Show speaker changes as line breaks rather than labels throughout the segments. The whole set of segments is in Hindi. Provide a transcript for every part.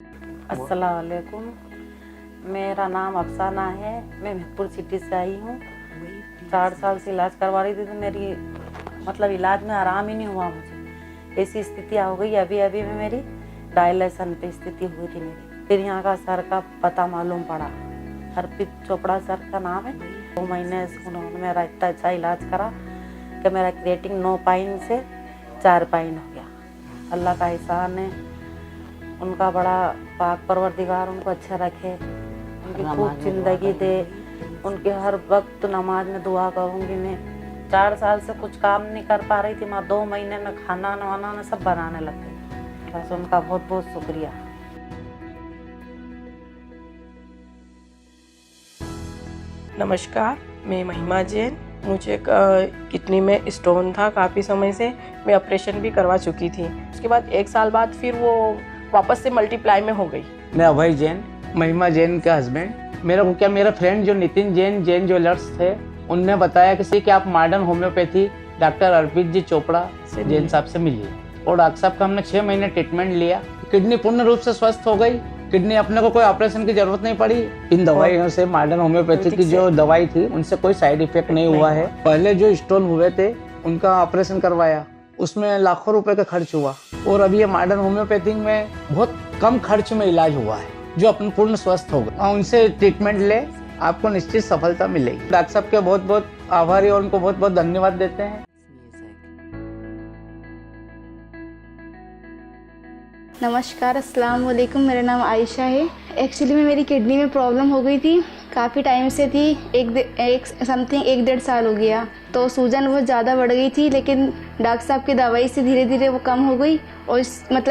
अस्सलाम वालेकुम। मेरा नाम अफसाना है। मैं मेहतपुर सिटी से आई हूँ। 4 साल से इलाज करवा रही थी तो मेरी इलाज में आराम ही नहीं हुआ मुझे। ऐसी स्थितियाँ हो गई। अभी अभी में मेरी डायलिसन पे स्थिति हुई थी मेरी। फिर यहाँ का सर का पता मालूम पड़ा। अर्पित चोपड़ा सर का नाम है। 2 महीने से उन्होंने मेरा इतना अच्छा इलाज करा कि मेरा क्रिएटिंग 9 पाइन से 4 पाइन हो गया। अल्लाह का एहसान है। उनका बड़ा पाक परवरदिगार उनको अच्छा रखे, उनकी खूब जिंदगी दे। उनके हर वक्त नमाज में दुआ करूँगी मैं। 4 साल से कुछ काम नहीं कर पा रही थी मैं। 2 महीने में खाना वाना सब बनाने लग गई। बस उनका बहुत बहुत शुक्रिया।
नमस्कार, मैं महिमा जैन। मुझे किडनी में स्टोन था काफ़ी समय से। मैं ऑपरेशन भी करवा चुकी थी। उसके बाद 1 साल बाद फिर वो वापस से मल्टीप्लाई में हो गई।
मैं अभय जैन, महिमा जैन का हस्बैंड। मेरा फ्रेंड जो नितिन जैन ज्वेलर्स थे, उनने बताया कि आप मॉडर्न होम्योपैथी डॉक्टर अर्पित जी चोपड़ा से जैन साहब से मिलिए। और डॉक्टर साहब का हमने 6 महीने ट्रीटमेंट लिया। किडनी पूर्ण रूप से स्वस्थ हो गई। किडनी अपने को कोई ऑपरेशन की जरूरत नहीं पड़ी। इन दवाइयों से, मॉडर्न होम्योपैथी की जो दवाई थी, उनसे कोई साइड इफेक्ट नहीं हुआ है। पहले जो स्टोन हुए थे उनका ऑपरेशन करवाया, उसमें लाखों रुपए का खर्च हुआ। और अभी ये मॉडर्न होम्योपैथी में बहुत कम खर्च में इलाज हुआ है, जो अपन पूर्ण स्वस्थ हो गए। उनसे ट्रीटमेंट ले, आपको निश्चित सफलता मिलेगी। डॉक्टर साहब के बहुत बहुत आभारी और उनको बहुत बहुत धन्यवाद देते हैं।
नमस्कार, अस्सलाम वालेकुम। मेरा नाम आयशा है। एक्चुअली में मेरी किडनी में प्रॉब्लम हो गई थी, काफ़ी टाइम से थी। एक 1.5 साल हो गया। तो सूजन बहुत ज़्यादा बढ़ गई थी, लेकिन डॉक्टर साहब की दवाई से धीरे धीरे वो कम हो गई। और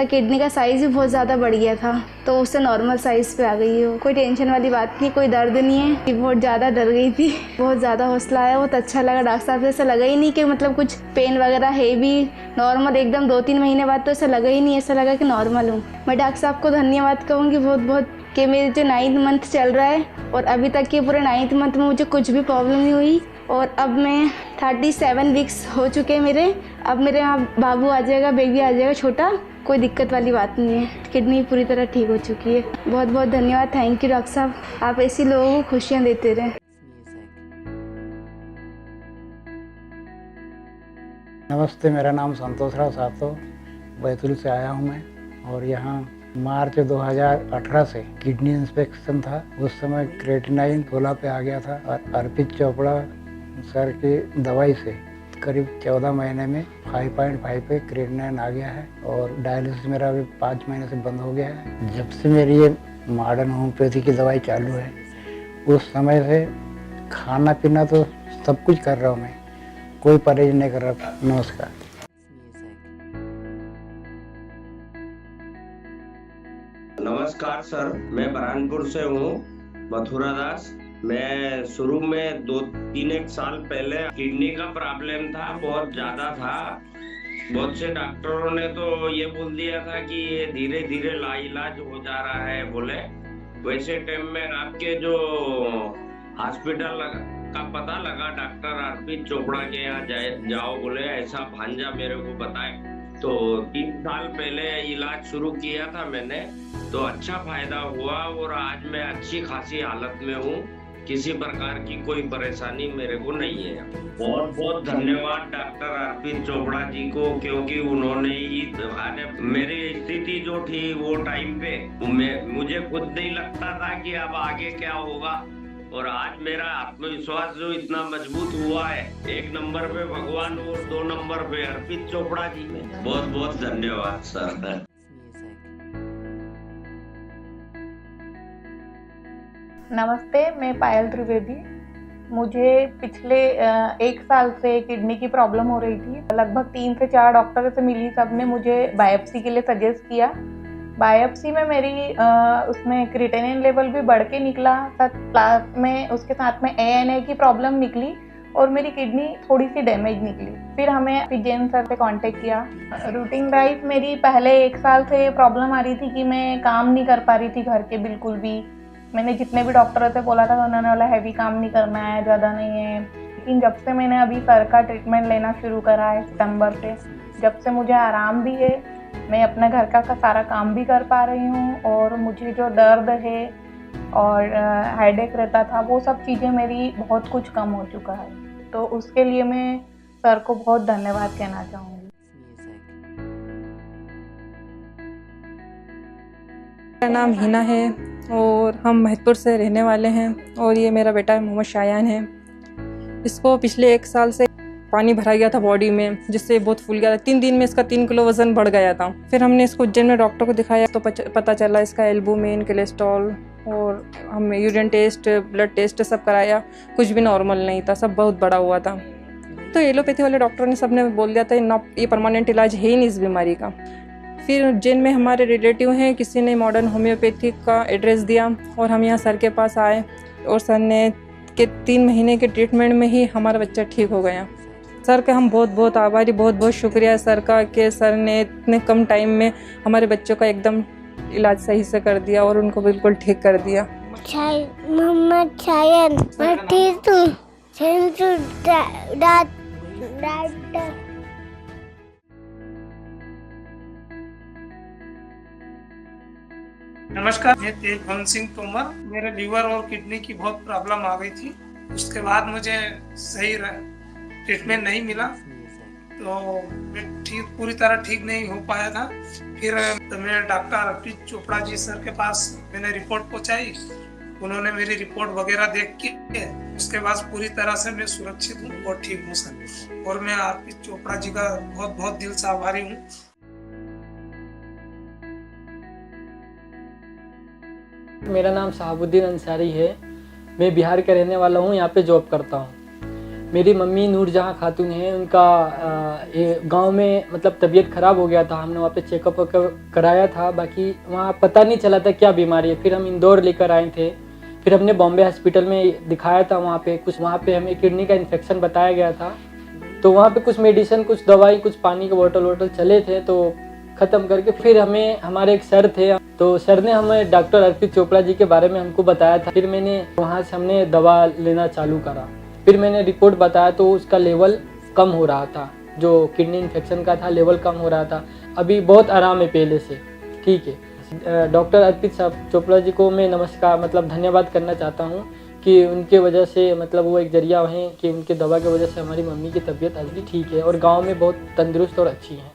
किडनी का साइज़ भी बहुत ज़्यादा बढ़ गया था, तो उससे नॉर्मल साइज़ पे आ गई है। कोई टेंशन वाली बात नहीं, कोई दर्द नहीं है। बहुत ज़्यादा डर गई थी, बहुत ज़्यादा हौसला आया, बहुत अच्छा लगा। डॉक्टर साहब से ऐसा लगा ही नहीं कि कुछ पेन वगैरह है भी। नॉर्मल एकदम 2-3 महीने बाद तो ऐसा लगा ही नहीं, ऐसा लगा कि नॉर्मल हूँ। मैं डॉक्टर साहब को धन्यवाद कहूँगी बहुत बहुत कि मेरे जो 9th मंथ चल रहा है और अभी तक के पूरे 9th मंथ में मुझे कुछ भी प्रॉब्लम नहीं हुई। और अब मैं 37 वीक्स हो चुके हैं मेरे। अब मेरे यहाँ बाबू आ जाएगा, बेबी आ जाएगा छोटा। कोई दिक्कत वाली बात नहीं है। किडनी पूरी तरह ठीक हो चुकी है। बहुत बहुत धन्यवाद। थैंक यू डॉक्टर साहब, आप ऐसी लोगों को खुशियाँ देते रहें।
नमस्ते, मेरा नाम संतोष राव सातो, बैतूल से आया हूँ मैं। और यहाँ मार्च 2018 से किडनी इंस्पेक्शन था। उस समय क्रिएटिनाइन 16 पे आ गया था। और अर्पित चोपड़ा सर की दवाई से करीब 14 महीने में 5.5 पे क्रिएटिनाइन आ गया है। और डायलिसिस मेरा अभी 5 महीने से बंद हो गया है। जब से मेरी ये मॉडर्न होम्योपैथी की दवाई चालू है, उस समय से खाना पीना तो सब कुछ कर रहा हूँ मैं, कोई परहेज नहीं कर रहा। नमस्कार।
नमस्कार सर, मैं बरहानपुर से हूँ, मथुरा दास। मैं शुरू में 2-3 साल पहले किडनी का प्रॉब्लम था, बहुत ज्यादा था। बहुत से डॉक्टरों ने तो ये बोल दिया था कि ये धीरे धीरे लाइलाज हो जा रहा है बोले। वैसे टाइम में आपके जो हॉस्पिटल का पता लगा, डॉक्टर अर्पित चोपड़ा के यहाँ जाओ बोले, ऐसा भांजा मेरे को बताए। तो 3 साल पहले इलाज शुरू किया था मैंने, तो अच्छा फायदा हुआ। और आज मैं अच्छी खासी हालत में हूँ। किसी प्रकार की कोई परेशानी मेरे को नहीं है। बहुत बहुत धन्यवाद डॉक्टर अर्पित चोपड़ा जी को, क्योंकि उन्होंने ही मेरी स्थिति जो थी वो टाइम पे मुझे खुद नहीं लगता था कि अब आगे क्या होगा। और आज मेरा आत्मविश्वास जो इतना मजबूत हुआ है, 1 नंबर पे भगवान और 2 नंबर पे अर्पित चोपड़ा जी। बहुत बहुत धन्यवाद सर।
नमस्ते, मैं पायल त्रिवेदी। मुझे पिछले 1 साल से किडनी की प्रॉब्लम हो रही थी। लगभग 3 से 4 डॉक्टर से मिली, सब ने मुझे बायोप्सी के लिए सजेस्ट किया। बायोप्सी में मेरी उसमें क्रिएटिनिन लेवल भी बढ़ के निकला, साथ में उसके साथ में ANA की प्रॉब्लम निकली और मेरी किडनी थोड़ी सी डैमेज निकली। फिर हमें जैन सर से कांटेक्ट किया। रूटीन वाइज मेरी पहले 1 साल से प्रॉब्लम आ रही थी कि मैं काम नहीं कर पा रही थी घर के बिल्कुल भी। मैंने जितने भी डॉक्टरों से बोला था उन्होंने बोला हैवी काम नहीं करना है, ज़्यादा नहीं है। लेकिन जब से मैंने अभी सर का ट्रीटमेंट लेना शुरू करा है सितंबर से, जब से मुझे आराम भी है मैं अपने घर का सारा काम भी कर पा रही हूँ और मुझे जो दर्द है और हेडेक रहता था वो सब चीज़ें मेरी बहुत कुछ कम हो चुका है। तो उसके लिए मैं सर को बहुत धन्यवाद कहना चाहूँगी।
मेरा नाम हिना है और हम महतपुर से रहने वाले हैं और ये मेरा बेटा मोहम्मद शायान है। इसको पिछले 1 साल से पानी भरा गया था बॉडी में, जिससे बहुत फूल गया था। 3 दिन में इसका 3 किलो वज़न बढ़ गया था। फिर हमने इसको उज्जैन में डॉक्टर को दिखाया तो पता चला इसका एल्बुमिन, कोलेस्ट्रॉल और हम यूरिन टेस्ट, ब्लड टेस्ट सब कराया, कुछ भी नॉर्मल नहीं था, सब बहुत बड़ा हुआ था। तो एलोपैथी वाले डॉक्टर ने सबने बोल दिया था ये परमानेंट इलाज है ही नहीं इस बीमारी का। फिर उज्जैन में हमारे रिलेटिव हैं, किसी ने मॉडर्न होम्योपैथी का एड्रेस दिया और हम यहाँ सर के पास आए और सर ने के 3 महीने के ट्रीटमेंट में ही हमारा बच्चा ठीक हो गया। सर का हम बहुत बहुत आभारी, बहुत बहुत शुक्रिया सर का कि सर ने इतने कम टाइम में हमारे बच्चों का एकदम इलाज सही से कर दिया और उनको बिल्कुल ठीक कर दिया।
मोहम्मद शायान, मैं ठीक हूँ।
नमस्कार, मैं तेजभवन सिंह तोमर। मेरे लीवर और किडनी की बहुत प्रॉब्लम आ गई थी। उसके बाद मुझे सही ट्रीटमेंट नहीं मिला तो मैं पूरी तरह ठीक नहीं हो पाया था। फिर मैं डॉक्टर अर्पित चोपड़ा जी सर के पास मैंने रिपोर्ट पहुंचाई। उन्होंने मेरी रिपोर्ट वगैरह देख के उसके बाद पूरी तरह से मैं सुरक्षित हूँ और ठीक हूँ सर। और मैं अर्पित चोपड़ा जी का बहुत बहुत दिल से आभारी हूँ।
मेरा नाम शहाबुद्दीन अंसारी है। मैं बिहार का रहने वाला हूँ, यहाँ पे जॉब करता हूँ। मेरी मम्मी नूरजहाँ खातून है, उनका गांव में मतलब तबीयत ख़राब हो गया था। हमने वहाँ पे चेकअप कराया था, बाकी वहाँ पता नहीं चला था क्या बीमारी है। फिर हम इंदौर लेकर आए थे, फिर हमने बॉम्बे हॉस्पिटल में दिखाया था। वहाँ पे हमें किडनी का इन्फेक्शन बताया गया था। तो वहाँ पे कुछ मेडिसिन, कुछ दवाई, कुछ पानी के बोतल चले थे, तो ख़त्म करके फिर हमारे एक सर थे, तो सर ने हमें डॉक्टर अर्पित चोपड़ा जी के बारे में हमको बताया था। फिर मैंने वहाँ से हमने दवा लेना चालू करा। फिर मैंने रिपोर्ट बताया तो उसका लेवल कम हो रहा था, जो किडनी इन्फेक्शन का था लेवल कम हो रहा था। अभी बहुत आराम है पहले से, ठीक है। डॉक्टर अर्पित चोपड़ा जी को मैं नमस्कार मतलब धन्यवाद करना चाहता हूँ कि उनके वजह से मतलब वो एक जरिया हैं कि उनके दवा की वजह से हमारी मम्मी की तबीयत आज भी ठीक है और गाँव में बहुत तंदुरुस्त और अच्छी है।